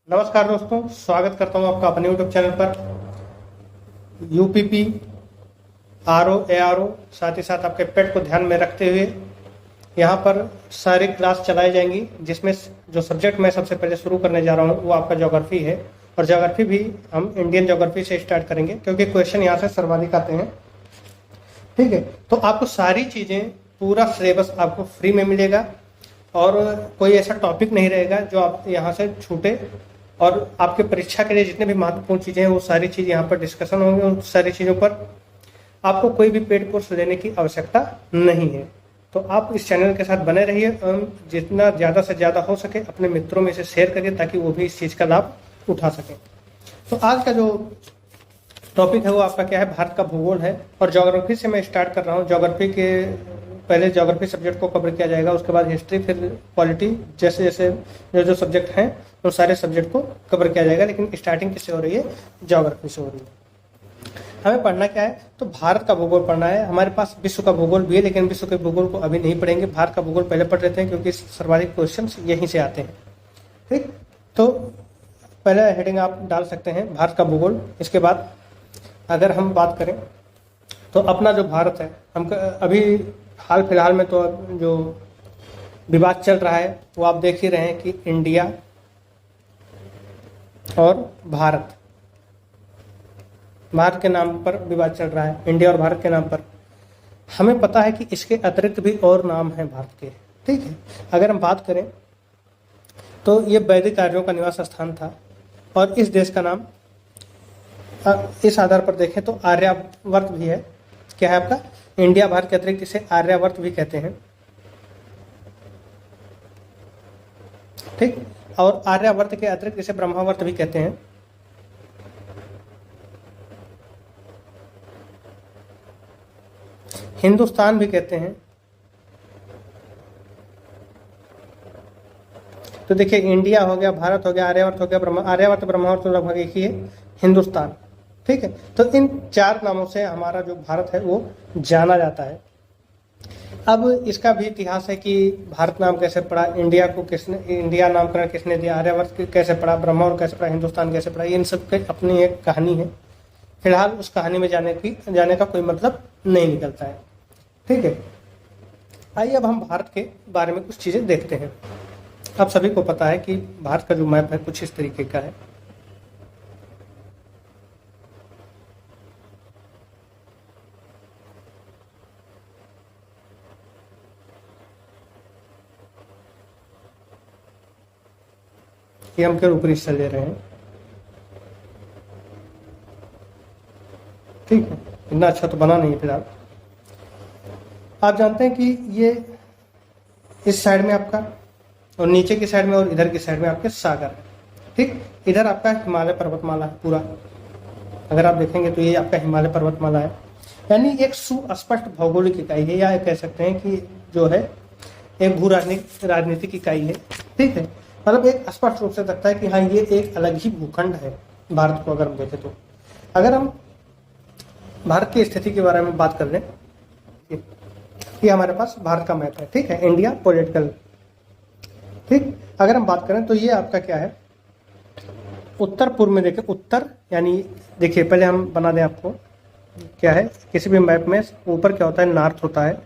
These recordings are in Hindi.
नमस्कार दोस्तों, स्वागत करता हूं आपका अपने यूट्यूब चैनल पर। यूपीपी, आरओ, एआरओ, साथ ही साथ आपके पेट को ध्यान में रखते हुए यहाँ पर सारी क्लास चलाई जाएंगी, जिसमें जो सब्जेक्ट मैं सबसे पहले शुरू करने जा रहा हूँ वो आपका ज्योग्राफी है। और ज्योग्राफी भी हम इंडियन ज्योग्राफी से स्टार्ट करेंगे, क्योंकि क्वेश्चन यहाँ से सर्वाधिक आते हैं। ठीक है, तो आपको सारी चीज़ें, पूरा सिलेबस आपको फ्री में मिलेगा और कोई ऐसा टॉपिक नहीं रहेगा जो आप यहाँ से छूटे। और आपके परीक्षा के लिए जितने भी महत्वपूर्ण चीज़ें हैं वो सारी चीज़ यहाँ पर डिस्कशन होंगे। उन सारी चीज़ों पर आपको कोई भी पेड कोर्स लेने की आवश्यकता नहीं है। तो आप इस चैनल के साथ बने रहिए और जितना ज़्यादा से ज़्यादा हो सके अपने मित्रों में इसे शेयर करिए, ताकि वो भी इस चीज़ का लाभ उठा सकें। तो आज का जो टॉपिक है वो आपका क्या है, भारत का भूगोल है। और ज्योग्राफी से मैं स्टार्ट कर रहा हूँ। ज्योग्राफी के पहले ज्योग्राफी सब्जेक्ट को कवर किया जाएगा, उसके बाद हिस्ट्री, फिर पॉलिटी, जैसे जैसे जो जो सब्जेक्ट हैं तो सारे सब्जेक्ट को कवर किया जाएगा। लेकिन स्टार्टिंग किससे हो रही है? ज्योग्राफी से हो रही है। हमें पढ़ना क्या है? तो भारत का भूगोल पढ़ना है। हमारे पास विश्व का भूगोल भी है, लेकिन विश्व के भूगोल को अभी नहीं पढ़ेंगे। भारत का भूगोल पहले पढ़ लेते हैं, क्योंकि सर्वाधिक क्वेश्चन यहीं से आते हैं। ठीक, तो पहले हेडिंग आप डाल सकते हैं भारत का भूगोल। इसके बाद अगर हम बात करें तो अपना जो भारत है, हम अभी हाल फिलहाल में तो जो विवाद चल रहा है वो आप देख ही रहे हैं कि इंडिया और भारत के नाम पर विवाद चल रहा है। इंडिया और भारत के नाम पर हमें पता है कि इसके अतिरिक्त भी और नाम हैं भारत के। ठीक है, अगर हम बात करें तो ये वैदिक आर्यों का निवास स्थान था। और इस देश का नाम इस आधार पर देखें तो आर्यावर्त भी है। क्या है आपका? इंडिया भारत के अतिरिक्त इसे आर्यावर्त भी कहते हैं। ठीक, और आर्यावर्त के अतिरिक्त इसे ब्रह्मावर्त भी कहते हैं। हिंदुस्तान भी कहते हैं। तो देखिए, इंडिया हो गया, भारत हो गया, आर्यावर्त हो गया, आर्यावर्त ब्रह्मावर्त तो लगभग एक ही है, हिंदुस्तान। ठीक है, तो इन चार नामों से हमारा जो भारत है वो जाना जाता है। अब इसका भी इतिहास है कि भारत नाम कैसे पड़ा, इंडिया को किसने, इंडिया नामकरण किसने दिया, आर्यावर्त कैसे पड़ा, ब्रह्मावर्त कैसे पड़ा, हिंदुस्तान कैसे पड़ा, इन सब की अपनी एक कहानी है। फिलहाल उस कहानी में जाने का कोई मतलब नहीं निकलता है। ठीक है, आइए अब हम भारत के बारे में कुछ चीज़ें देखते हैं। आप सभी को पता है कि भारत का जो मैप है कुछ इस तरीके का है। ये हम केवल ऊपरी हिस्सा ले रहे हैं। ठीक है, इतना अच्छा तो बना नहीं है फिलहाल। आप जानते हैं कि ये इस साइड में आपका, और नीचे की साइड में और इधर की साइड में आपके सागर है। ठीक, इधर आपका हिमालय पर्वतमाला है पूरा। अगर आप देखेंगे तो ये आपका हिमालय पर्वतमाला है। यानी एक सुस्पष्ट भौगोलिक इकाई है, या कह सकते हैं कि जो है एक भू राजनीतिक इकाई है। ठीक है, मतलब एक स्पष्ट रूप से लगता है कि हाँ, ये एक अलग ही भूखंड है भारत को अगर हम देखें तो। अगर हम भारत की स्थिति के बारे में बात कर लें, ये हमारे पास भारत का मैप है। ठीक है, इंडिया पॉलिटिकल। ठीक, अगर हम बात करें तो ये आपका क्या है, उत्तर पूर्व में देखें, उत्तर यानी देखिए, पहले हम बना दें आपको क्या है। किसी भी मैप में ऊपर क्या होता है? नॉर्थ होता है।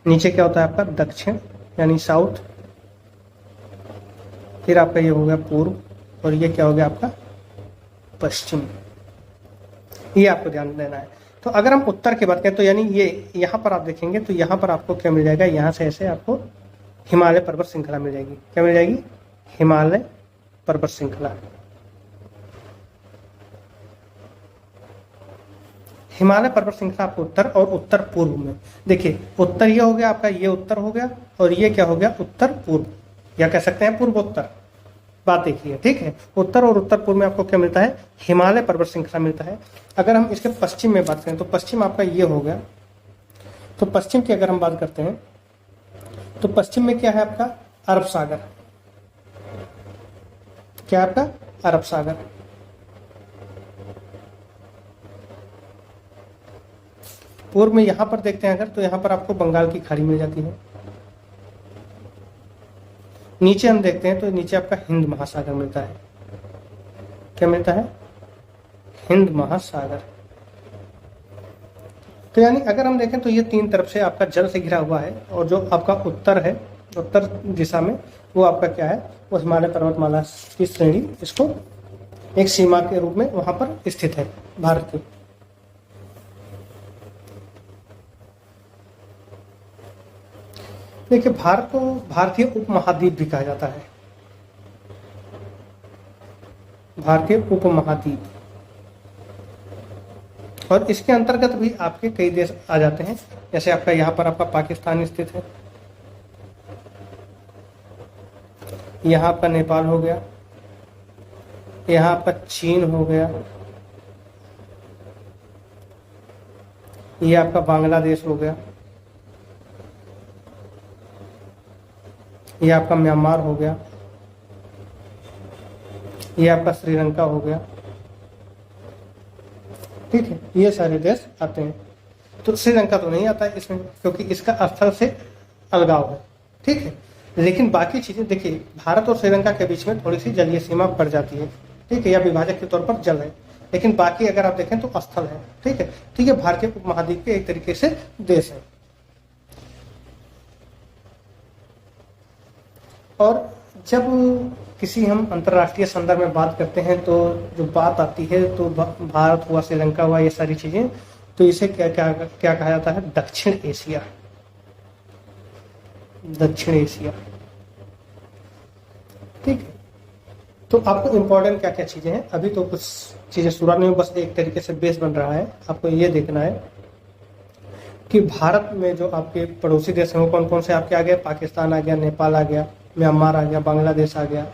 नीचे क्या होता है आपका? दक्षिण यानी साउथ। फिर आपका ये हो गया पूर्व, और ये क्या हो गया आपका? पश्चिम। ये आपको ध्यान देना है। तो अगर हम उत्तर की बात करें तो यानी ये यहाँ पर आप देखेंगे तो यहाँ पर आपको क्या मिल जाएगा? यहाँ से ऐसे आपको हिमालय पर्वत श्रृंखला मिल जाएगी। क्या मिल जाएगी? हिमालय पर्वत श्रृंखला। हिमालय पर्वत श्रृंखला आपको उत्तर और उत्तर पूर्व में देखिए, उत्तर ये हो गया आपका, ये उत्तर हो गया, और ये क्या हो गया? उत्तर पूर्व, या कह सकते हैं पूर्वोत्तर। बात देखिए, ठीक है, उत्तर और उत्तर पूर्व में आपको क्या मिलता है? हिमालय पर्वत श्रृंखला मिलता है। अगर हम इसके पश्चिम में बात करें तो पश्चिम आपका ये हो गया। तो पश्चिम की अगर हम बात करते हैं तो पश्चिम में क्या है आपका? अरब सागर। क्या आपका? अरब सागर। पूर्व में यहां पर देखते हैं अगर, तो यहां पर आपको बंगाल की खाड़ी मिल जाती है। नीचे हम देखते हैं तो नीचे आपका हिंद महासागर मिलता है। क्या मिलता है? हिंद महासागर। तो यानी अगर हम देखें तो ये तीन तरफ से आपका जल से घिरा हुआ है, और जो आपका उत्तर है, उत्तर दिशा में, वो आपका क्या है? वो हिमालय पर्वतमाला की श्रेणी इसको एक सीमा के रूप में वहां पर स्थित है भारत की। देखिए, भारत को भारतीय उपमहाद्वीप भी कहा जाता है। भारतीय उपमहाद्वीप, और इसके अंतर्गत भी आपके कई देश आ जाते हैं। जैसे आपका यहाँ पर आपका पाकिस्तान स्थित है, यहाँ आपका नेपाल हो गया, यहाँ आपका चीन हो गया, ये आपका बांग्लादेश हो गया, ये आपका म्यांमार हो गया, ये आपका श्रीलंका हो गया। ठीक है, ये सारे देश आते हैं। तो श्रीलंका तो नहीं आता है इसमें, क्योंकि इसका स्थल से अलगाव है। ठीक है, लेकिन बाकी चीजें देखिए, भारत और श्रीलंका के बीच में थोड़ी सी जलीय सीमा पड़ जाती है। ठीक है, या विभाजक के तौर पर जल है, लेकिन बाकी अगर आप देखें तो स्थल है। ठीक है, ठीक है, भारतीय उपमहाद्वीप के एक तरीके से देश है। और जब किसी हम अंतर्राष्ट्रीय संदर्भ में बात करते हैं तो जो बात आती है, तो भारत हुआ, श्रीलंका हुआ, ये सारी चीजें, तो इसे क्या क्या क्या कहा जाता है? दक्षिण एशिया। दक्षिण एशिया। ठीक है, तो आपको इंपॉर्टेंट क्या क्या चीजें हैं, अभी तो कुछ चीजें शुरुआत में बस एक तरीके से बेस बन रहा है। आपको ये देखना है कि भारत में जो आपके पड़ोसी देश हैं वो कौन कौन से आपके आ गए? पाकिस्तान आ गया, नेपाल आ गया, म्यांमार आ गया, बांग्लादेश आ गया,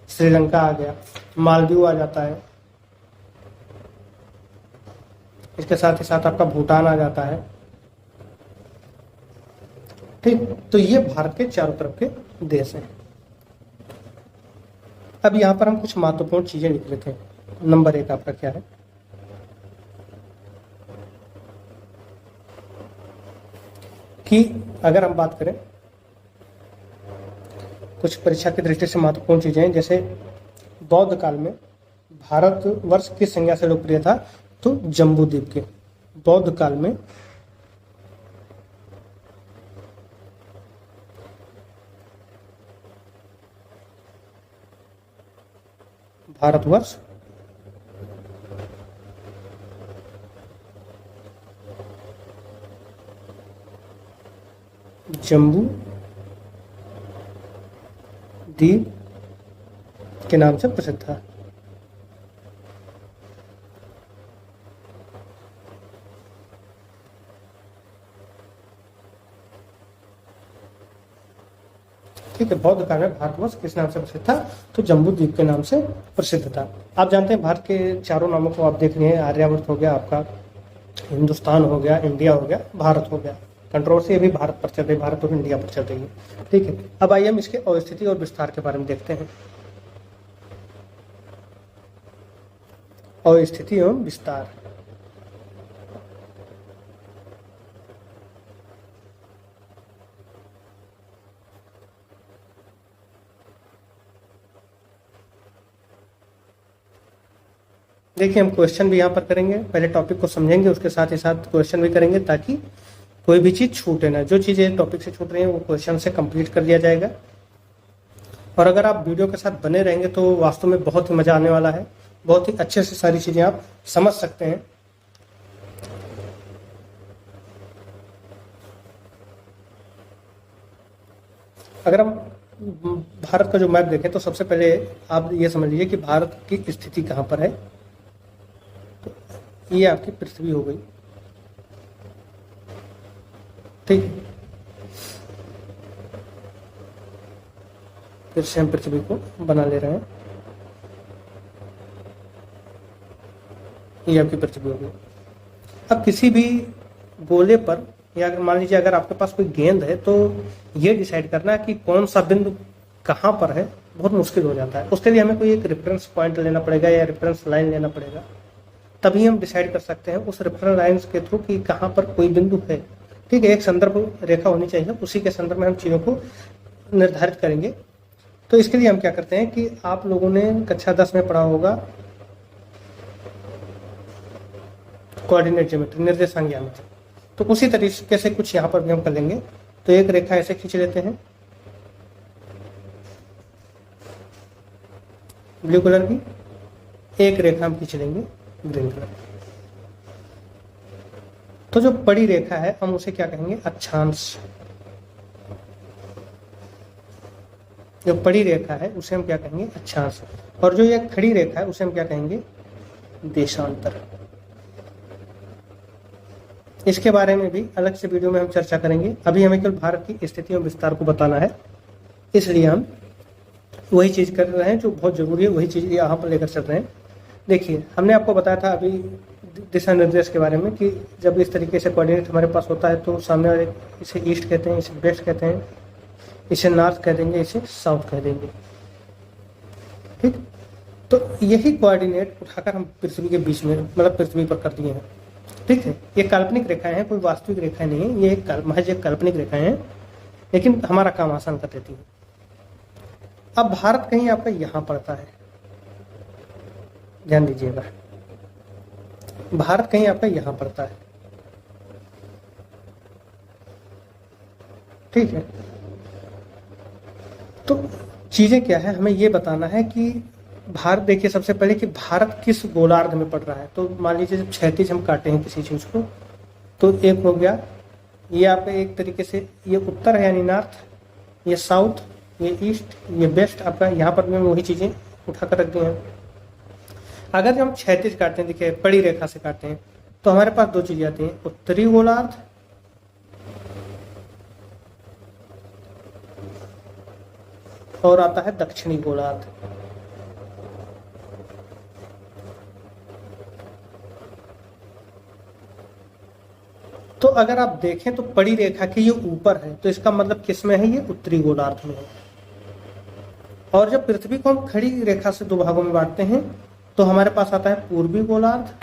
श्रीलंका आ गया, मालदीव आ जाता है, इसके साथ ही साथ आपका भूटान आ जाता है। ठीक, तो ये भारत के चारों तरफ के देश हैं। अब यहां पर हम कुछ महत्वपूर्ण चीजें लिख लेते हैं। नंबर 1 आपका क्या है कि अगर हम बात करें कुछ परीक्षा की दृष्टि से महत्वपूर्ण चीजें, जैसे बौद्ध काल में भारतवर्ष किस संज्ञा से लोकप्रिय था? तो जम्बू द्वीप के। बौद्ध काल में भारतवर्ष जम्बू द्वीप के नाम से प्रसिद्ध था। ठीक है, बौद्ध काल में भारतवर्ष किस नाम से प्रसिद्ध था? तो जम्बू द्वीप के नाम से प्रसिद्ध था। आप जानते हैं भारत के चारों नामों को आप देख रहे हैं, आर्यावर्त हो गया, आपका हिंदुस्तान हो गया, इंडिया हो गया, भारत हो गया। कंट्रोवर्सी अभी भारत पर चल रही, भारत और इंडिया पर चल रही है। ठीक है, अब आइए हम इसके अवस्थिति और विस्तार के बारे में देखते हैं। अवस्थिति एवं विस्तार। देखिए, हम क्वेश्चन भी यहाँ पर करेंगे, पहले टॉपिक को समझेंगे, उसके साथ ही साथ क्वेश्चन भी करेंगे, ताकि कोई भी चीज छूटे ना। जो चीजें टॉपिक से छूट रही हैं वो क्वेश्चन से कंप्लीट कर लिया जाएगा। और अगर आप वीडियो के साथ बने रहेंगे तो वास्तव में बहुत ही मजा आने वाला है, बहुत ही अच्छे से सारी चीजें आप समझ सकते हैं। अगर हम भारत का जो मैप देखें तो सबसे पहले आप ये समझ लीजिए कि भारत की स्थिति कहाँ पर है। तो ये आपकी पृथ्वी हो गई। ठीक, फिर से हम पृथ्वी को बना ले रहे हैं। ये आपकी पृथ्वी हो गई। अब किसी भी गोले पर, या मान लीजिए अगर आपके पास कोई गेंद है, तो ये डिसाइड करना कि कौन सा बिंदु कहाँ पर है बहुत मुश्किल हो जाता है। उसके लिए हमें कोई एक रेफरेंस पॉइंट लेना पड़ेगा या रेफरेंस लाइन लेना पड़ेगा, तभी हम डिसाइड कर सकते हैं उस रेफरेंस लाइन के थ्रू कि कहाँ पर कोई बिंदु है। ठीक है, एक संदर्भ रेखा होनी चाहिए, उसी के संदर्भ में हम चीजों को निर्धारित करेंगे तो इसके लिए हम क्या करते हैं कि आप लोगों ने कक्षा 10 में पढ़ा होगा कोऑर्डिनेट ज्योमेट्री, निर्देशांक ज्यामिति। तो उसी तरीके से कुछ यहाँ पर भी हम कर लेंगे। तो एक रेखा ऐसे खींच लेते हैं ब्लू कलर की, एक रेखा हम खींच लेंगे ग्रीन कलर की। तो जो बड़ी रेखा है हम उसे क्या कहेंगे, अक्षांश। जो बड़ी रेखा है उसे हम क्या कहेंगे, अक्षांश। और जो ये खड़ी रेखा है उसे हम क्या कहेंगे, देशांतर। इसके बारे में भी अलग से वीडियो में हम चर्चा करेंगे। अभी हमें केवल भारत की स्थिति और विस्तार को बताना है, इसलिए हम वही चीज कर रहे हैं जो बहुत जरूरी है, वही चीज यहाँ पर लेकर चल रहे हैं। देखिए, हमने आपको बताया था अभी दिशा निर्देश के बारे में कि जब इस तरीके से कोऑर्डिनेट हमारे पास होता है तो सामने वाले इसे ईस्ट कहते हैं, इसे वेस्ट कहते हैं, इसे नॉर्थ कह देंगे, इसे साउथ कह देंगे। ठीक, तो यही कोऑर्डिनेट उठाकर हम पृथ्वी के बीच में, मतलब पृथ्वी पर कर दिए हैं। ठीक है, ये काल्पनिक रेखाएं हैं, कोई वास्तविक रेखाएं नहीं है, ये महज एक काल्पनिक रेखाएं हैं, लेकिन हमारा काम आसान कर देती है। अब भारत कहीं आपका यहां पड़ता है, ध्यान दीजिएगा, भारत कहीं आपका यहां पड़ता है। ठीक है, तो चीजें क्या है, हमें ये बताना है कि भारत, देखिए सबसे पहले कि भारत किस गोलार्ध में पड़ रहा है। तो मान लीजिए जब क्षैतिज हम काटे हैं किसी चीज को, तो एक हो गया ये आपका एक तरीके से, ये उत्तर है यानी नॉर्थ, ये साउथ, ये ईस्ट, ये वेस्ट आपका। यहाँ पर भी हम वही चीजें उठाकर रख दिए हैं। अगर जब हम क्षैतिज काटते हैं, देखिए बड़ी रेखा से काटते हैं, तो हमारे पास दो चीजें आती हैं, उत्तरी गोलार्ध और आता है दक्षिणी गोलार्ध। तो अगर आप देखें तो बड़ी रेखा के ये ऊपर है, तो इसका मतलब किस में है, ये उत्तरी गोलार्ध में है। और जब पृथ्वी को हम खड़ी रेखा से दो भागों में बांटते हैं तो हमारे पास आता है पूर्वी गोलार्ध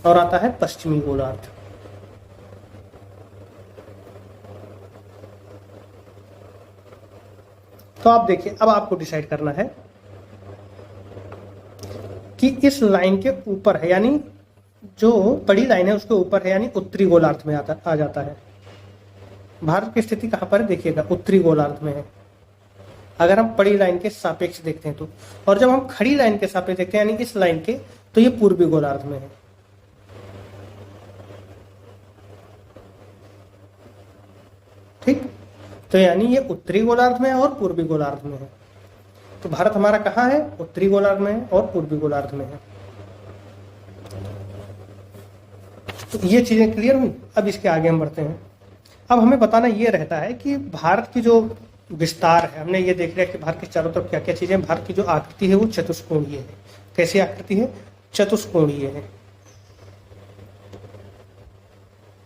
और आता है पश्चिमी गोलार्ध। तो आप देखिए, अब आपको डिसाइड करना है कि इस लाइन के ऊपर है, यानी जो बड़ी लाइन है उसके ऊपर है, यानी उत्तरी गोलार्ध में आ जाता है। भारत की स्थिति कहां पर है, देखिएगा उत्तरी गोलार्ध में है, अगर हम बड़ी लाइन के सापेक्ष देखते हैं तो। और जब हम खड़ी लाइन के सापेक्ष देखते हैं, यानी इस लाइन के, तो ये पूर्वी गोलार्ध में है। ठीक, तो यानी ये उत्तरी गोलार्ध में है और पूर्वी गोलार्ध में है। तो भारत हमारा कहाँ है, उत्तरी गोलार्ध में है और पूर्वी गोलार्ध में है। तो ये चीजें क्लियर हुई। अब इसके आगे हम बढ़ते हैं। अब हमें बताना ये रहता है कि भारत की जो विस्तार है, हमने ये देख लिया कि भारत के चारों तरफ क्या क्या चीजें। भारत की जो आकृति है वो चतुष्कोणीय है। कैसी आकृति है, चतुष्कोणीय है।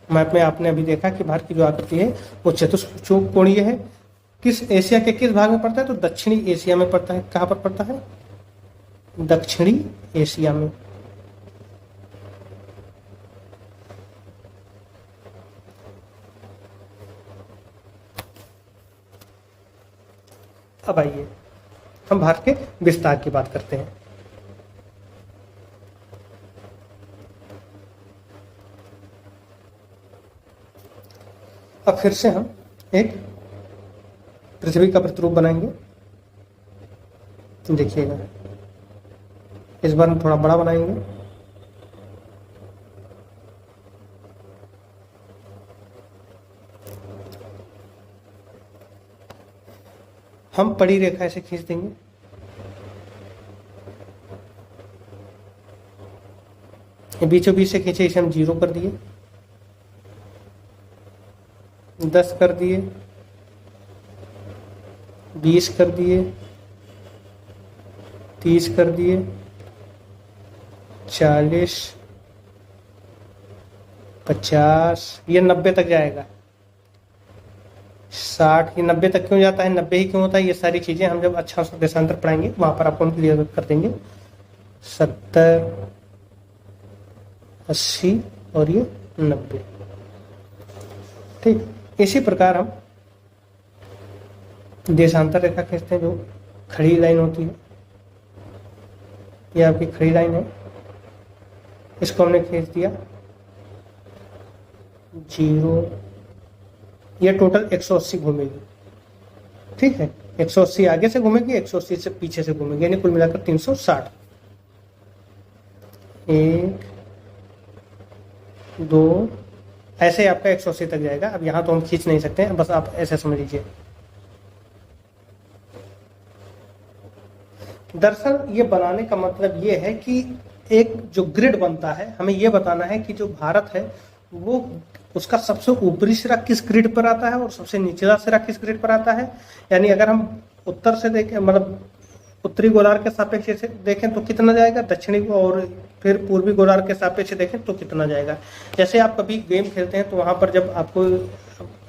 मैप में आपने अभी देखा कि भारत की जो आकृति है वो चतुष्कोणीय है। किस एशिया के किस भाग में पड़ता है, तो दक्षिणी एशिया में पड़ता है। कहां पर पड़ता है, दक्षिणी एशिया में। अब आइए हम भारत के विस्तार की बात करते हैं। अब फिर से हम एक पृथ्वी का प्रतिरूप बनाएंगे। देखिएगा, इस बार हम थोड़ा बड़ा बनाएंगे। हम बड़ी रेखा ऐसे खींच देंगे। बीचों बीच से खींचे, इसे हम 0 कर दिए, 10 कर दिए, 20 कर दिए, 30 कर दिए, 40, 50, ये 90 तक जाएगा। 60, ये 90 तक क्यों जाता है, 90 ही क्यों होता है, ये सारी चीजें हम जब अच्छा सा देशांतर पढ़ाएंगे वहां पर आपको हम क्लियर कर देंगे। 70, 80 और ये 90। ठीक, इसी प्रकार हम देशांतर रेखा खींचते हैं, जो खड़ी लाइन होती है, ये आपकी खड़ी लाइन है, इसको हमने खींच दिया 0, ये टोटल 180 घूमेगी, ठीक है। 180 आगे से घूमेगी, 180 से पीछे से घूमेगी, यानी कुल मिलाकर 360। 1 2 ऐसे आपका 180 तक जाएगा। अब यहाँ तो हम खींच नहीं सकते हैं, बस आप ऐसे समझ लीजिए। दरअसल ये बनाने का मतलब ये है कि एक जो ग्रिड बनता है, हमें ये बताना है कि जो भारत है वो उसका सबसे ऊपरी सिरा किस ग्रिड पर आता है और सबसे निचला सिरा किस ग्रिड पर आता है। यानी अगर हम उत्तर से देखें, मतलब उत्तरी गोलार्ध के सापेक्ष से देखें तो कितना जाएगा, दक्षिणी और फिर पूर्वी गोलार्ध के सापेक्ष से देखें तो कितना जाएगा। जैसे आप कभी गेम खेलते हैं तो वहाँ पर जब आपको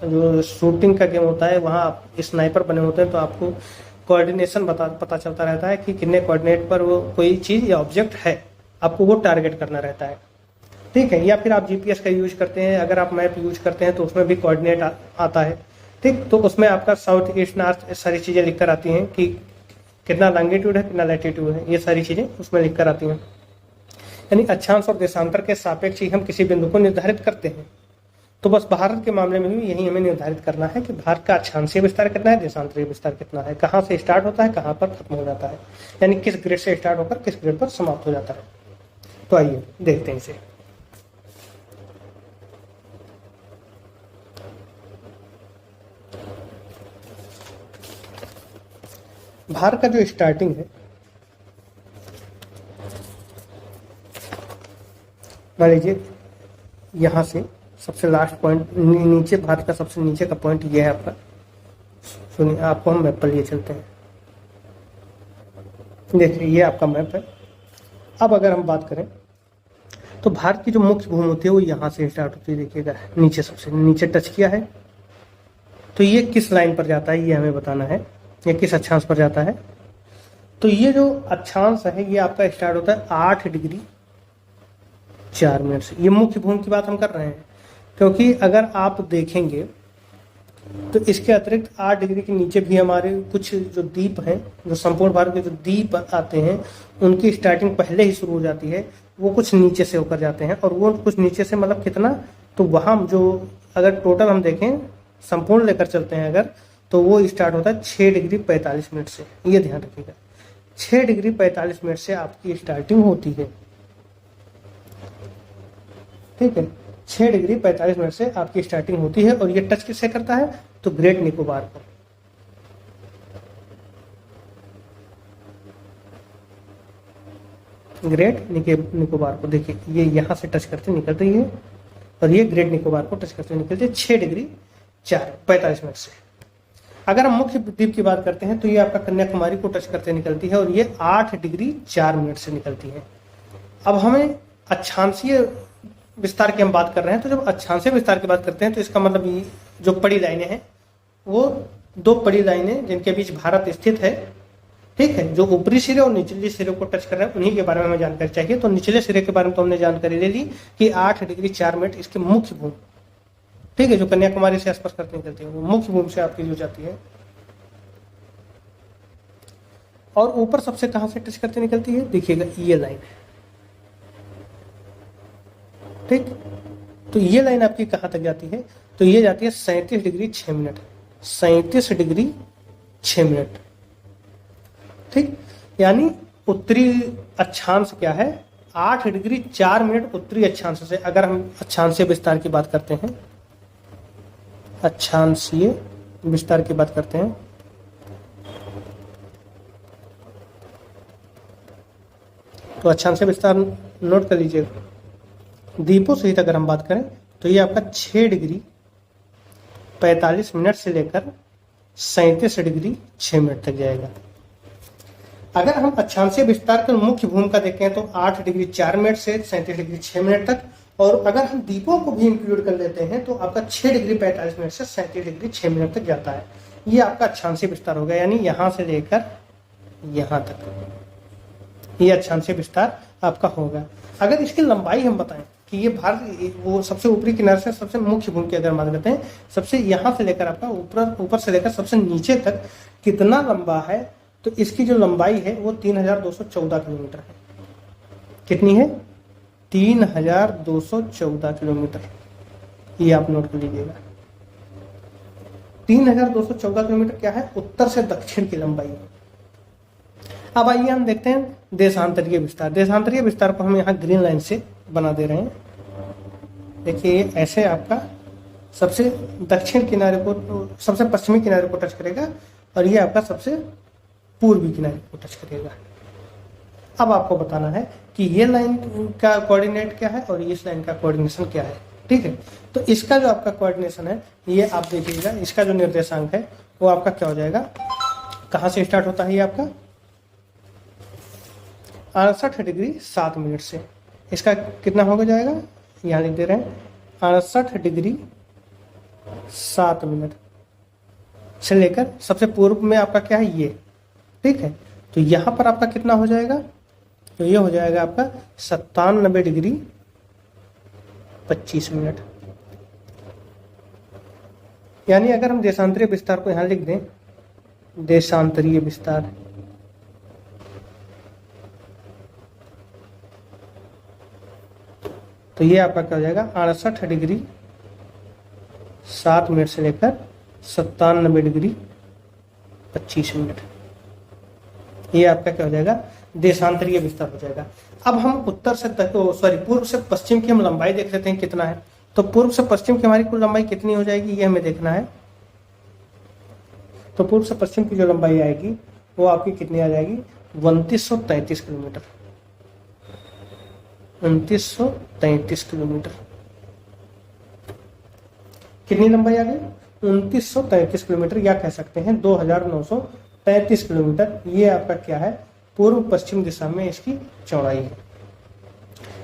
जो शूटिंग का गेम होता है, वहाँ आप स्नाइपर बने होते हैं, तो आपको कोऑर्डिनेशन पता चलता रहता है कि कितने कोऑर्डिनेट पर वो कोई चीज़ या ऑब्जेक्ट है, आपको वो टारगेट करना रहता है, ठीक है। या फिर आप जीपीएस का यूज करते हैं, अगर आप मैप यूज करते हैं तो उसमें भी कोऑर्डिनेट आता है, ठीक। तो उसमें आपका साउथ ईस्ट नॉर्थ सारी चीज़ें लिखकर आती हैं कि कितना लॉन्गिट्यूड है, कितना लैटिट्यूड है, ये सारी चीज़ें उसमें लिखकर आती हैं। यानी अक्षांश और देशांतर के सापेक्ष ही हम किसी बिंदु को निर्धारित करते हैं। तो बस भारत के मामले में भी यही हमें निर्धारित करना है कि भारत का अक्षांशीय विस्तार कितना है, देशांतरीय विस्तार कितना है, कहाँ से स्टार्ट होता है, कहाँ पर खत्म हो जाता है, यानी किस ग्रेड से स्टार्ट होकर किस ग्रेड पर समाप्त हो जाता है। तो आइए देखते हैं इसे। भारत का जो स्टार्टिंग है, मान लीजिए यहाँ से सबसे लास्ट पॉइंट नीचे, भारत का सबसे नीचे का पॉइंट ये है आपका। सुनिए, आपको हम मैप पर लिए चलते हैं। देखिए ये आपका मैप है। अब अगर हम बात करें तो भारत की जो मुख्य भूमि होती है वो यहाँ से स्टार्ट होती है। देखिएगा नीचे, सबसे नीचे टच किया है, तो ये किस लाइन पर जाता है ये हमें बताना है, ये किस अक्षांश पर जाता है। तो ये जो अक्षांश है ये आपका स्टार्ट होता है 8 डिग्री 4 मिनट से। ये मुख्य भूमि की बात हम कर रहे हैं, क्योंकि अगर आप देखेंगे तो इसके अतिरिक्त 8 डिग्री के नीचे भी हमारे कुछ जो द्वीप हैं, जो संपूर्ण भारत के जो द्वीप आते हैं, उनकी स्टार्टिंग पहले ही शुरू हो जाती है। वो कुछ नीचे से होकर जाते हैं, और वो कुछ नीचे से मतलब कितना, तो वहाँ जो अगर टोटल हम देखें संपूर्ण लेकर चलते हैं अगर, तो वो स्टार्ट होता है 6 डिग्री 45 मिनट से। ये ध्यान रखिएगा, 6 डिग्री 45 मिनट से आपकी स्टार्टिंग होती है, ठीक है। 6 डिग्री 45 मिनट से आपकी स्टार्टिंग होती है, और ये टच किससे करता है, तो ग्रेट निकोबार को। ग्रेट निकोबार को देखिए, ये यहाँ से टच करते निकलती है, और ये ग्रेट निकोबार को टच करते निकलती है 6 डिग्री 45 मिनट से। अगर हम मुख्य द्वीप की बात करते हैं तो ये आपका कन्याकुमारी को टच करते निकलती है, और ये 8 डिग्री 4 मिनट से निकलती है। अब हमें अक्षांशीय विस्तार की हम बात कर रहे हैं, तो जब अक्षांशीय विस्तार की बात करते हैं तो इसका मतलब ये जो पड़ी लाइनें हैं वो 2 पड़ी लाइनें जिनके बीच भारत स्थित है, ठीक है, जो ऊपरी सिरे और निचले सिरे को टच कर रहे हैं, उन्हीं के बारे में हमें जानकारी चाहिए। तो निचले सिरे के बारे में तो हमने जानकारी ले ली कि 8 डिग्री 4 मिनट इसकी मुख्य भूमि, ठीक है, जो कन्याकुमारी से स्पर्श करते निकलती है, वो मुख्य भूमि से आपकी जो जाती है। और ऊपर सबसे कहां से टच करते निकलती है, देखिएगा ये लाइन है, ठीक। तो ये लाइन आपकी कहां तक जाती है, तो ये जाती है 37 डिग्री 6 मिनट, 37 डिग्री 6 मिनट, ठीक। यानी उत्तरी अक्षांश क्या है, 8 डिग्री 4 मिनट उत्तरी अक्षांश से। अगर हम अक्षांशीय विस्तार की बात करते हैं, अक्षांशीय विस्तार की बात करते हैं, तो अक्षांशीय विस्तार नोट कर लीजिएगा। द्वीपों सहित अगर हम बात करें तो ये आपका 6 डिग्री 45 मिनट से लेकर 37 डिग्री 6 मिनट तक जाएगा। अगर हम अक्षांशीय विस्तार के मुख्य भूमि का देखें तो 8 डिग्री 4 मिनट से 37 डिग्री 6 मिनट तक, और अगर हम द्वीपों को भी इंक्लूड कर लेते हैं तो आपका 6 डिग्री 45 मिनट से 37 डिग्री 6 मिनट तक जाता है। ये आपका अक्षांशीय विस्तार होगा, यानी यहां से लेकर यहां तक ये अक्षांशीय विस्तार आपका होगा। अगर इसकी लंबाई हम बताएं कि ये भारत वो सबसे ऊपरी किनारे से सबसे मुख्य भूमि की अगर बात करते हैं, सबसे यहाँ से लेकर आपका ऊपर से लेकर सबसे नीचे तक कितना लंबा है, तो इसकी जो लंबाई है वो 3214 किलोमीटर है। कितनी है? 3214 किलोमीटर। ये आप नोट कर लीजिएगा। 3214 किलोमीटर क्या है? उत्तर से दक्षिण की लंबाई है। अब आइए हम देखते हैं देशांतरीय विस्तार। देशांतरीय विस्तार को हम यहाँ ग्रीन लाइन से बना दे रहे हैं। देखिए ऐसे आपका सबसे दक्षिण किनारे को, सबसे पश्चिमी किनारे को टच करेगा और ये आपका सबसे पूर्वी किनारे को टच करेगा। अब आपको बताना है कि ये लाइन का कोऑर्डिनेट क्या है और इस लाइन का कोऑर्डिनेशन क्या है। ठीक है, तो इसका जो आपका कोऑर्डिनेशन है ये आप देखिएगा, इसका जो निर्देशांक है वो आपका क्या हो जाएगा, कहाँ से स्टार्ट होता है ये आपका 68 डिग्री 7 मिनट से। इसका कितना हो जाएगा, यहाँ लिख दे रहे हैं 68 डिग्री 7 मिनट से लेकर सबसे पूर्व में आपका क्या है ये। ठीक है, तो यहाँ पर आपका कितना हो जाएगा, तो ये हो जाएगा आपका 97 डिग्री 25 मिनट। यानी अगर हम देशांतरीय विस्तार को यहाँ लिख दें, देशांतरीय विस्तार, तो ये आपका क्या हो जाएगा 68 डिग्री 7 मिनट से लेकर 97 डिग्री 25 मिनट। ये आपका क्या हो जाएगा, देशांतरीय विस्तार हो जाएगा। अब हम उत्तर से पूर्व से पश्चिम की हम लंबाई देख लेते हैं कितना है। तो पूर्व से पश्चिम की हमारी कुल लंबाई कितनी हो जाएगी ये हमें देखना है। तो पूर्व से पश्चिम की जो लंबाई आएगी वो आपकी कितनी आ जाएगी, 2933 किलोमीटर। 2933 किलोमीटर कितनी लंबाई आ गई, 2933 किलोमीटर, या कह सकते हैं 2933 किलोमीटर। ये आपका क्या है, पूर्व पश्चिम दिशा में इसकी चौड़ाई है।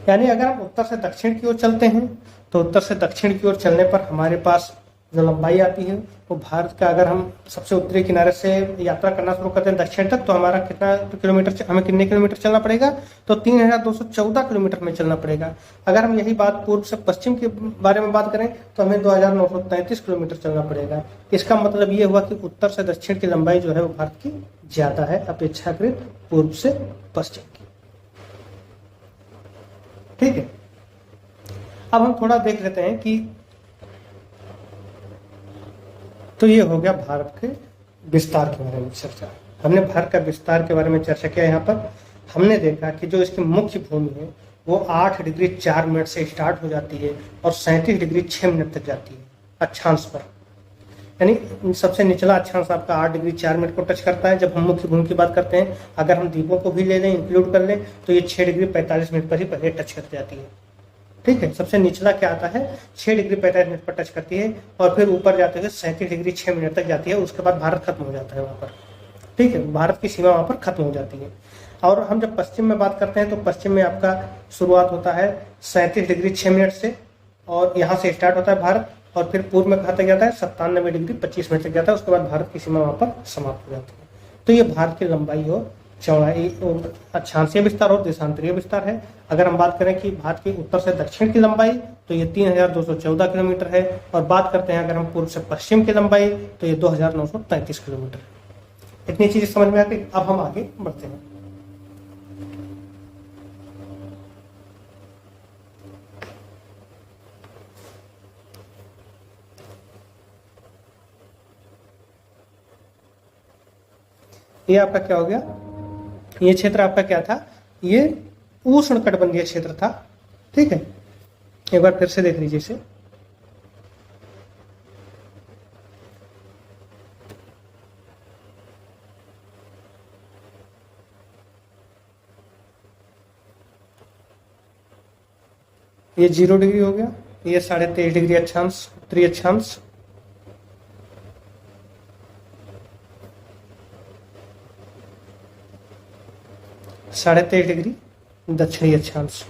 यानी अगर हम उत्तर से दक्षिण की ओर चलते हैं तो उत्तर से दक्षिण की ओर चलने पर हमारे पास जो लंबाई आती है वो भारत का, अगर हम सबसे उत्तरी किनारे से यात्रा करना शुरू करते हैं दक्षिण तक, तो हमारा कितना किलोमीटर, हमें कितने किलोमीटर चलना पड़ेगा, तो 3214 किलोमीटर में चलना पड़ेगा। अगर हम यही बात पूर्व से पश्चिम के बारे में बात करें तो हमें 2933 किलोमीटर चलना पड़ेगा। इसका मतलब ये हुआ कि उत्तर से दक्षिण की लंबाई जो है वो भारत की ज्यादा है अपेक्षाकृत पूर्व से पश्चिम की। ठीक है, अब हम थोड़ा देख लेते हैं कि, तो ये हो गया भारत के विस्तार के बारे में चर्चा। हमने भारत का विस्तार के बारे में चर्चा किया। यहाँ पर हमने देखा कि जो इसकी मुख्य भूमि है वो 8 डिग्री 4 मिनट से स्टार्ट हो जाती है और 37 डिग्री 6 मिनट तक जाती है अक्षांश पर। यानी सबसे निचला अक्षांश आपका 8 डिग्री 4 मिनट को टच करता है जब हम मुख्य भूमि की बात करते हैं। अगर हम द्वीपों को भी ले लें, इंक्लूड कर लें, तो ये 6 डिग्री 45 मिनट पर ही पहले टच कर जाती है। ठीक है, सबसे निचला क्या आता है, 6 डिग्री 45 मिनट पर टच करती है और फिर ऊपर जाते हुए 37 डिग्री 6 मिनट तक जाती है। उसके बाद भारत खत्म हो जाता है वहाँ पर। ठीक है, भारत की सीमा वहाँ पर खत्म हो जाती है। और हम जब पश्चिम में बात करते हैं तो पश्चिम में आपका शुरुआत होता है 37 डिग्री 6 मिनट से और यहाँ से स्टार्ट होता है भारत, और फिर पूर्व में कहाँ तक जाता है 97 डिग्री 25 मिनट तक जाता है। उसके बाद भारत की सीमा वहाँ पर समाप्त हो जाती है। तो ये भारत की लंबाई और चौड़ाई, अक्षांशीय विस्तार और देशांतरीय विस्तार है। अगर हम बात करें कि भारत के उत्तर से दक्षिण की लंबाई तो ये 3214 किलोमीटर है, और बात करते हैं अगर हम पूर्व से पश्चिम की लंबाई तो ये 2933 किलोमीटर। इतनी चीजें समझ में आती। अब हम आगे बढ़ते हैं। ये आपका क्या हो गया, ये क्षेत्र आपका क्या था, ये उष्णकटिबंधीय क्षेत्र था। ठीक है, एक बार फिर से देख लीजिए इसे। ये 0 डिग्री हो गया, ये 23.5 डिग्री अक्षांश, उत्तरी अक्षांश, साढ़े 23 डिग्री दक्षिणी अक्षांश।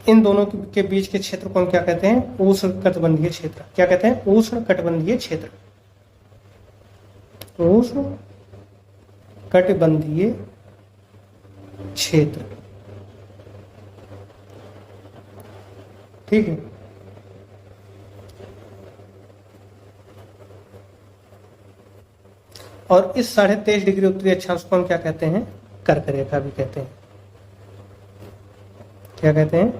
इन दोनों के बीच के क्षेत्र को हम क्या कहते हैं, उष्णकटिबंधीय क्षेत्र। क्या कहते हैं, उष्णकटिबंधीय क्षेत्र। उष्ण कटिबंधीय क्षेत्र। ठीक है, और इस 23.5 डिग्री उत्तरी अक्षांश को हम क्या कहते हैं? कर्क रेखा भी कहते हैं। क्या कहते हैं?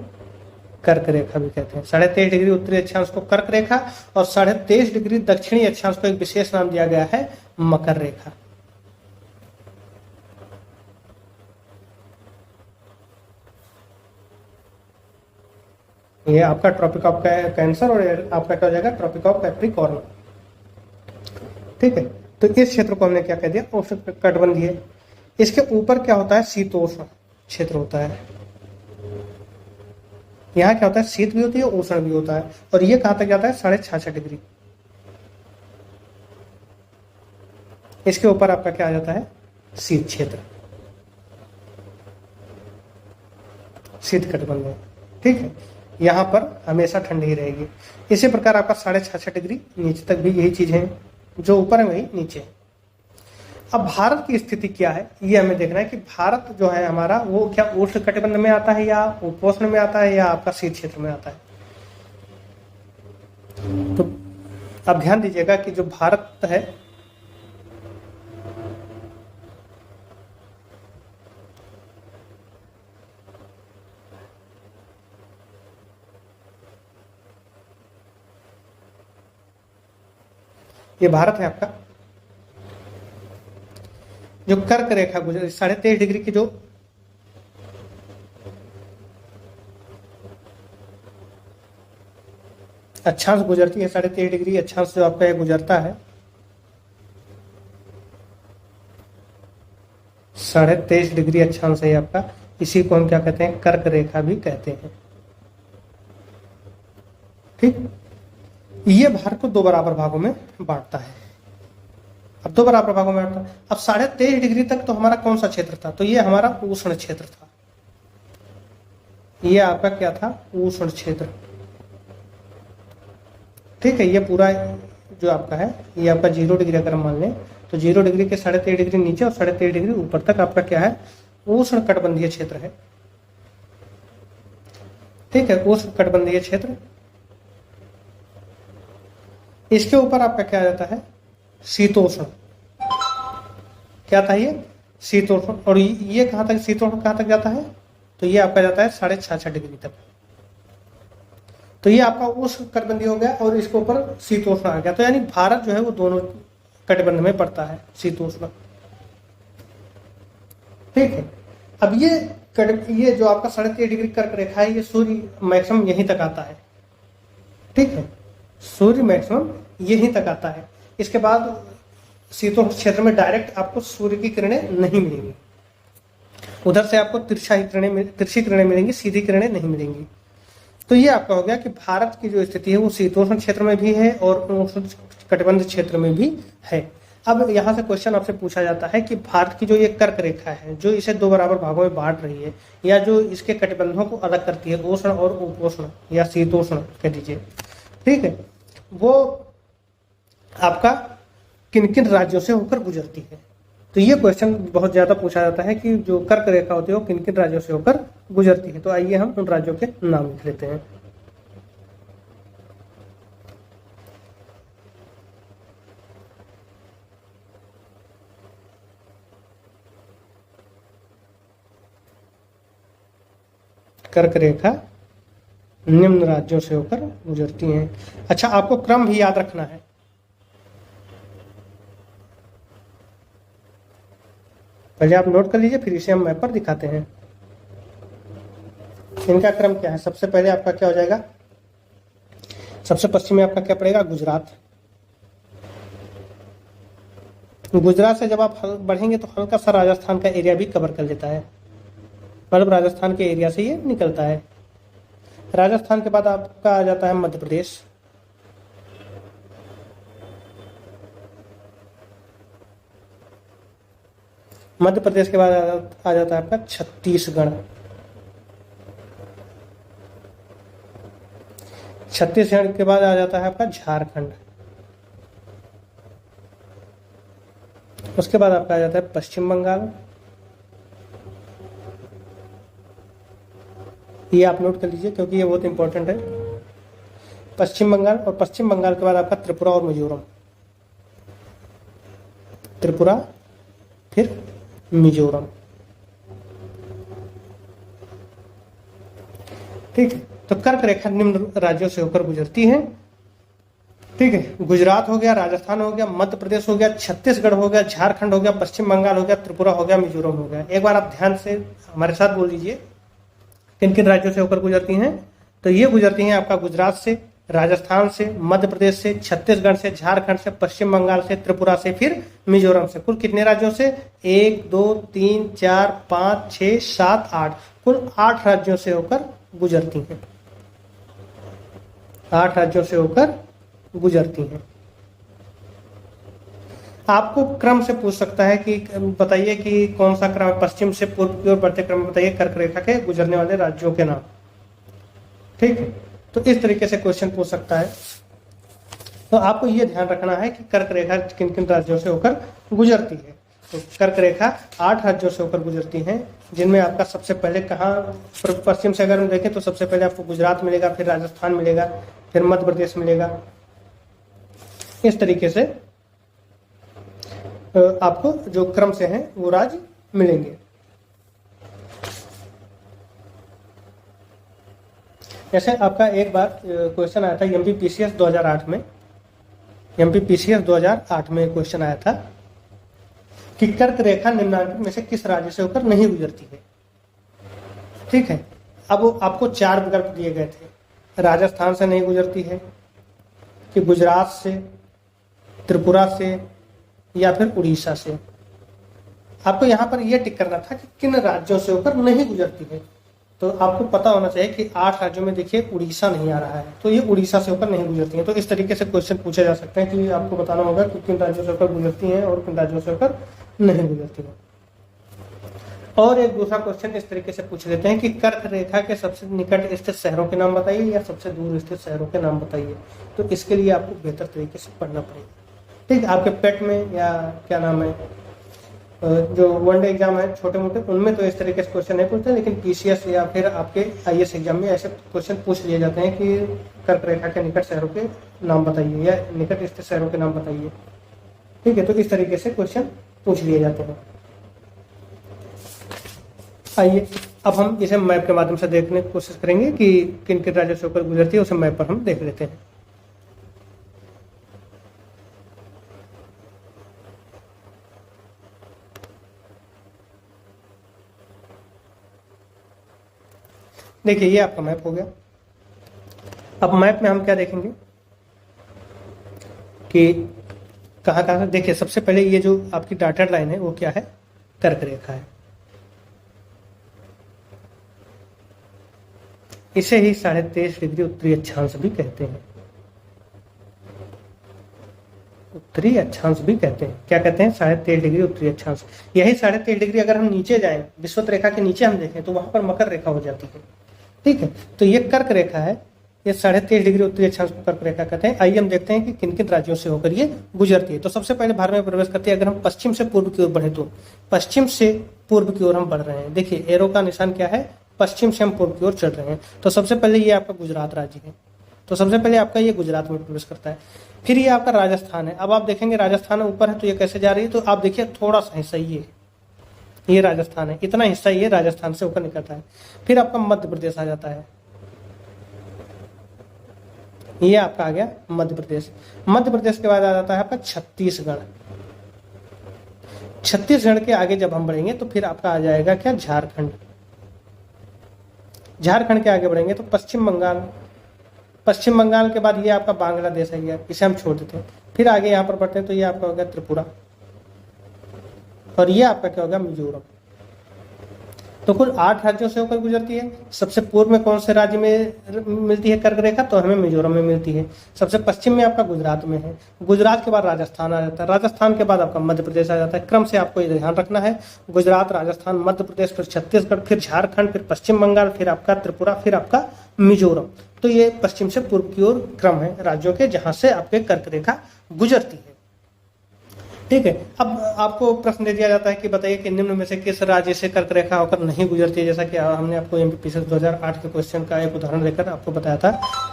कर्क रेखा भी कहते हैं। 23.5 डिग्री उत्तरी अक्षांश को कर्क रेखा और 23.5 डिग्री दक्षिणी अक्षांश को एक विशेष नाम दिया गया है, मकर रेखा। ये आपका ट्रॉपिक ऑफ कैंसर और आपका क्या हो जाएगा? Tropic of Capricorn. ठीक है, तो इस क्षेत्र को हमने क्या कह दिया? उष्ण कटिबंधीय। इसके ऊपर क्या होता है? शीतोष्ण क्षेत्र होता है। यहाँ क्या होता है? शीत भी होती है, उष्ण भी होता है। और ये कहां तक जाता है? 66.5 डिग्री। इसके ऊपर आपका क्या आ जाता है? शीत क्षेत्र, शीत कटिबंध। ठीक है, यहाँ पर हमेशा ठंडी ही रहेगी। इसी प्रकार आपका 66.5 डिग्री नीचे तक भी यही चीज है, जो ऊपर है वही नीचे है। अब भारत की स्थिति क्या है, ये हमें देखना है कि भारत जो है हमारा, वो क्या उष्ण कटिबंध में आता है या उपोष्ण में आता है या आपका शीत क्षेत्र में आता है? तो अब ध्यान दीजिएगा कि जो भारत है, ये भारत है आपका, जो कर्क रेखा गुजर 23.5 डिग्री की जो अक्षांश गुजरती है, 23.5 डिग्री अक्षांश जो आपका गुजरता है, 23.5 डिग्री अक्षांश है आपका। इसी को हम क्या कहते हैं? कर्क रेखा भी कहते हैं। ठीक, ये भारत को 2 बराबर भागों में बांटता है। अब 2 बराबर भागों में बांटता है। अब 23.5 डिग्री तक तो हमारा कौन सा क्षेत्र था? तो ये हमारा उष्ण क्षेत्र था। ये आपका क्या था? उष्ण क्षेत्र। ठीक है, ये पूरा जो आपका है, ये आपका 0 डिग्री अगर हम मान लें तो 0 डिग्री के 23.5 डिग्री नीचे और 23.5 डिग्री ऊपर तक आपका क्या है? उष्ण कटिबंधीय क्षेत्र है। ठीक है, उष्ण कटिबंधीय क्षेत्र। इसके ऊपर आपका क्या आ जाता है? शीतोष्ण। क्या था ये? शीतोष्ण। और ये कहां तक शीतोष्ण कहां तक जाता है? तो ये आपका जाता है 66.5 डिग्री तक। तो ये आपका उष्ण कटिबंधीय हो गया और इसके ऊपर शीतोष्ण आ गया। तो यानी भारत जो है वो दोनों कटिबंध में पड़ता है, शीतोष्ण। ठीक है, अब ये जो आपका 23.5 डिग्री कर्क रेखा है, ये सूर्य मैक्सिमम यहीं तक आता है। ठीक है, सूर्य मैक्सिमम यहीं तक आता है। इसके बाद शीतोष्ण क्षेत्र में डायरेक्ट आपको सूर्य की किरणें नहीं मिलेंगी, उधर से आपको तिरछी किरणें मिलेंगी, सीधी किरणें नहीं मिलेंगी। तो ये आपका हो गया कि भारत की जो स्थिति है वो शीतोष्ण क्षेत्र में भी है और उष्ण कटिबंध क्षेत्र में भी है। अब यहाँ से क्वेश्चन आपसे पूछा जाता है कि भारत की जो ये कर्क रेखा है, जो इसे 2 बराबर भागों में बांट रही है, या जो इसके कटिबंधों को अलग करती है, उष्ण और उपोष्ण या शीतोष्ण कह दीजिए, ठीक है, वो आपका किन किन राज्यों से होकर गुजरती है। तो ये क्वेश्चन बहुत ज्यादा पूछा जाता है कि जो कर्क रेखा होती है वो किन किन राज्यों से होकर गुजरती है। तो आइए हम उन राज्यों के नाम लिख लेते हैं। कर्क रेखा निम्न राज्यों से होकर गुजरती हैं। अच्छा, आपको क्रम भी याद रखना है। पहले आप नोट कर लीजिए, फिर इसे हम मैप पर दिखाते हैं। इनका क्रम क्या है? सबसे पहले आपका क्या हो जाएगा? सबसे पश्चिम में आपका क्या पड़ेगा? गुजरात। गुजरात से जब आप बढ़ेंगे तो हल्का सा राजस्थान का एरिया भी कवर कर लेता है, मतलब राजस्थान के एरिया से ये निकलता है। राजस्थान के बाद आपका आ जाता है मध्य प्रदेश। मध्य प्रदेश के बाद आ जाता है आपका छत्तीसगढ़। छत्तीसगढ़ के बाद आ जाता है आपका झारखंड। उसके बाद आपका आ जाता है पश्चिम बंगाल। ये आप नोट कर लीजिए क्योंकि ये बहुत इंपॉर्टेंट है। पश्चिम बंगाल, और पश्चिम बंगाल के बाद आपका त्रिपुरा और मिजोरम। त्रिपुरा फिर मिजोरम। ठीक है, तो कर्क रेखा निम्न राज्यों से होकर गुजरती है। ठीक है, गुजरात हो गया, राजस्थान हो गया, मध्य प्रदेश हो गया, छत्तीसगढ़ हो गया, झारखंड हो गया, पश्चिम बंगाल हो गया, त्रिपुरा हो गया, मिजोरम हो गया। एक बार आप ध्यान से हमारे साथ बोल लीजिए किन किन राज्यों से होकर गुजरती हैं। तो ये गुजरती हैं आपका गुजरात से, राजस्थान से, मध्य प्रदेश से, छत्तीसगढ़ से, झारखंड से, पश्चिम बंगाल से, त्रिपुरा से, फिर मिजोरम से। कुल कितने राज्यों से? 1 2 3 4 5 6 7 8, कुल 8 राज्यों से होकर गुजरती हैं। 8 राज्यों से होकर गुजरती हैं। आपको क्रम से पूछ सकता है कि बताइए कि कौन सा क्रम, पश्चिम से पूर्व की ओर बढ़ते क्रम बताइए कर्क रेखा के गुजरने वाले राज्यों के नाम। ठीक है, तो इस तरीके से क्वेश्चन पूछ सकता है। तो आपको यह ध्यान रखना है कि कर्क रेखा किन किन राज्यों से होकर गुजरती है। तो कर्क रेखा 8 राज्यों से होकर गुजरती हैं, जिनमें आपका सबसे पहले कहाँ, पश्चिम से अगर हम देखें तो सबसे पहले आपको गुजरात मिलेगा, फिर राजस्थान मिलेगा, फिर मध्य प्रदेश मिलेगा। इस तरीके से आपको जो क्रम से हैं वो राज्य मिलेंगे। जैसे आपका एक बार क्वेश्चन आया था एमपीपीसीएस 2008 में, एमपीपीसीएस 2008 में क्वेश्चन आया था कि कर्क रेखा निम्नलिखित में से किस राज्य से होकर नहीं गुजरती है। ठीक है, अब आपको 4 विकल्प दिए गए थे। राजस्थान से नहीं गुजरती है, कि गुजरात से, त्रिपुरा से, या फिर उड़ीसा से। आपको यहाँ पर यह टिक करना था कि किन राज्यों से होकर नहीं गुजरती है। तो आपको पता होना चाहिए कि 8 राज्यों में देखिए उड़ीसा नहीं आ रहा है, तो ये उड़ीसा से होकर नहीं गुजरती है। तो इस तरीके से क्वेश्चन पूछे जा सकते हैं कि आपको बताना होगा कि किन राज्यों से होकर गुजरती हैं और किन राज्यों से होकर नहीं गुजरती है। और एक दूसरा क्वेश्चन इस तरीके से पूछ लेते हैं कि कर्क रेखा के सबसे निकट स्थित शहरों के नाम बताइए या सबसे दूर स्थित शहरों के नाम बताइए। तो इसके लिए आपको बेहतर तरीके से पढ़ना पड़ेगा। ठीक, आपके पेट में या क्या नाम है, जो वनडे एग्जाम है छोटे मोटे, उनमें तो इस तरीके से क्वेश्चन नहीं पूछते, लेकिन पीसीएस या फिर आपके आईएएस एग्जाम में ऐसे क्वेश्चन पूछ लिए जाते हैं कि कर्क रेखा के निकट शहरों के नाम बताइए या निकट स्थित शहरों के नाम बताइए। ठीक है, तो इस तरीके से क्वेश्चन पूछ लिए जाते हैं। आइए अब हम इसे मैप के माध्यम से देखने की कोशिश करेंगे कि किन किन राज्यों से होकर गुजरती है, उसे मैप पर हम देख लेते हैं। देखिए ये आपका मैप हो गया। अब मैप में हम क्या देखेंगे कि कहाँ कहाँ, देखिए सबसे पहले ये जो आपकी डॉटेड लाइन है वो क्या है, कर्क रेखा है। इसे ही 23.5 डिग्री उत्तरी अक्षांश भी कहते हैं। उत्तरी अक्षांश भी कहते हैं। क्या कहते हैं? 23.5 डिग्री उत्तरी अक्षांश। यही 23.5 डिग्री अगर हम नीचे जाएं, विषुवत रेखा के नीचे हम देखें तो वहां पर मकर रेखा हो जाती है। ठीक है, तो ये कर्क रेखा है, ये 23.5 डिग्री उत्तरी अक्षांश को कर्क रेखा कहते हैं। आइए हम देखते हैं कि किन किन राज्यों से होकर ये गुजरती है। तो सबसे पहले भारत में प्रवेश करती है। अगर हम पश्चिम से पूर्व की ओर बढ़े तो पश्चिम से पूर्व की ओर हम बढ़ रहे हैं। देखिए एरो का निशान क्या है, पश्चिम से हम पूर्व की ओर चल रहे हैं। तो सबसे पहले ये आपका गुजरात राज्य है, तो सबसे पहले आपका ये गुजरात में प्रवेश करता है। फिर ये आपका राजस्थान है। अब आप देखेंगे राजस्थान ऊपर है तो ये कैसे जा रही है, तो आप देखिए थोड़ा सा हिस्सा ये राजस्थान है, इतना हिस्सा ये राजस्थान से होकर निकलता है। फिर आपका मध्य प्रदेश आ जाता है, ये आपका आ गया मध्य प्रदेश। मध्य प्रदेश के बाद आ जाता है आपका छत्तीसगढ़। छत्तीसगढ़ के आगे जब हम बढ़ेंगे तो फिर आपका आ जाएगा क्या, झारखंड। झारखंड के आगे बढ़ेंगे तो पश्चिम बंगाल। पश्चिम बंगाल के बाद ये आपका बांग्लादेश है गया, इसे हम छोड़ देते हैं। फिर आगे यहाँ पर बढ़ते हैं तो ये आपका हो गया त्रिपुरा, और ये आपका क्या होगा, मिजोरम। तो कुल 8 राज्यों से होकर गुजरती है। सबसे पूर्व में कौन से राज्य में मिलती है कर्क रेखा, तो हमें मिजोरम में मिलती है। सबसे पश्चिम में आपका गुजरात में है। गुजरात के बाद राजस्थान आ जाता है। राजस्थान के बाद आपका मध्य प्रदेश आ जाता है। क्रम से आपको ये ध्यान रखना है, गुजरात, राजस्थान, मध्य प्रदेश, फिर छत्तीसगढ़, फिर झारखंड, फिर पश्चिम बंगाल, फिर आपका त्रिपुरा, फिर आपका मिजोरम। तो ये पश्चिम से पूर्व की ओर क्रम है राज्यों के जहां से आपके कर्क रेखा गुजरती है। ठीक है। अब आपको प्रश्न दे दिया जाता है कि बताइए कि निम्न में से किस राज्य से कर्क रेखा होकर नहीं गुजरती है, जैसा कि हमने आपको एमपीपीएससी 2008 के क्वेश्चन का एक उदाहरण देकर आपको बताया था।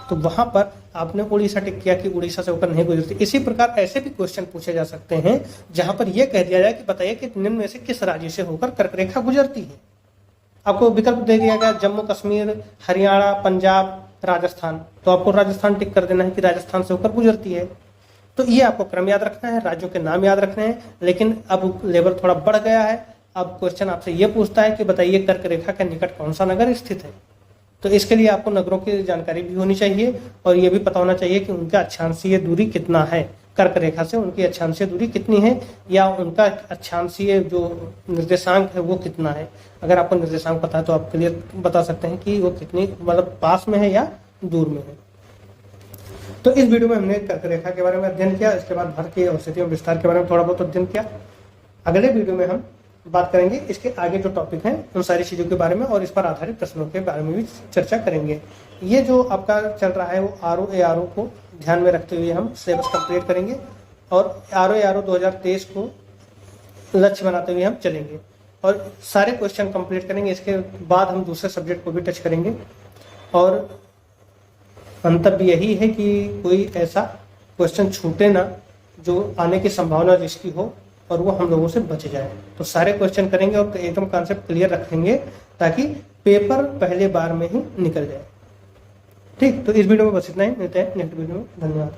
तो वहां पर आपने उड़ीसा टिक किया कि उड़ीसा से होकर नहीं गुजरती। इसी प्रकार ऐसे भी क्वेश्चन पूछे जा सकते हैं जहां पर यह कह दिया जाए कि बताइए कि निम्न में से किस राज्य से होकर कर्क रेखा गुजरती है। आपको विकल्प दे दिया गया जम्मू कश्मीर, हरियाणा, पंजाब, राजस्थान। तो आपको राजस्थान टिक कर देना है कि राजस्थान से होकर गुजरती है। तो ये आपको क्रम याद रखना है, राज्यों के नाम याद रखने हैं। लेकिन अब लेवल थोड़ा बढ़ गया है। अब क्वेश्चन आपसे ये पूछता है कि बताइए कर्क रेखा के निकट कौन सा नगर स्थित है। तो इसके लिए आपको नगरों की जानकारी भी होनी चाहिए और ये भी पता होना चाहिए कि उनका अक्षांशीय दूरी कितना है, कर्क रेखा से उनकी अक्षांशीय दूरी कितनी है, या उनका अक्षांशीय जो निर्देशांक है वो कितना है। अगर आपको निर्देशांक पता है तो आप क्लियर बता सकते हैं कि वो कितनी मतलब पास में है या दूर में है। तो इस वीडियो में हमने कर्क रेखा के बारे में अध्ययन किया, इसके बाद भर की अवस्थितियों विस्तार के बारे में थोड़ा बहुत अध्ययन किया। अगले वीडियो में हम बात करेंगे इसके आगे जो टॉपिक हैं उन सारी चीज़ों के बारे में और इस पर आधारित प्रश्नों के बारे में भी चर्चा करेंगे। ये जो आपका चल रहा है वो ROARO को ध्यान में रखते हुए हम सिलेबस कंप्लीट करेंगे और ROARO 2023 को लक्ष्य बनाते हुए हम चलेंगे और सारे क्वेश्चन कंप्लीट करेंगे। इसके बाद हम दूसरे सब्जेक्ट को भी टच करेंगे और मंतव्य यही है कि कोई ऐसा क्वेश्चन छूटे ना जो आने की संभावना जिसकी हो और वो हम लोगों से बच जाए। तो सारे क्वेश्चन करेंगे और एकदम कॉन्सेप्ट क्लियर रखेंगे ताकि पेपर पहले बार में ही निकल जाए। ठीक, तो इस वीडियो में बस इतना ही। मिलते हैं नेक्स्ट वीडियो में। धन्यवाद।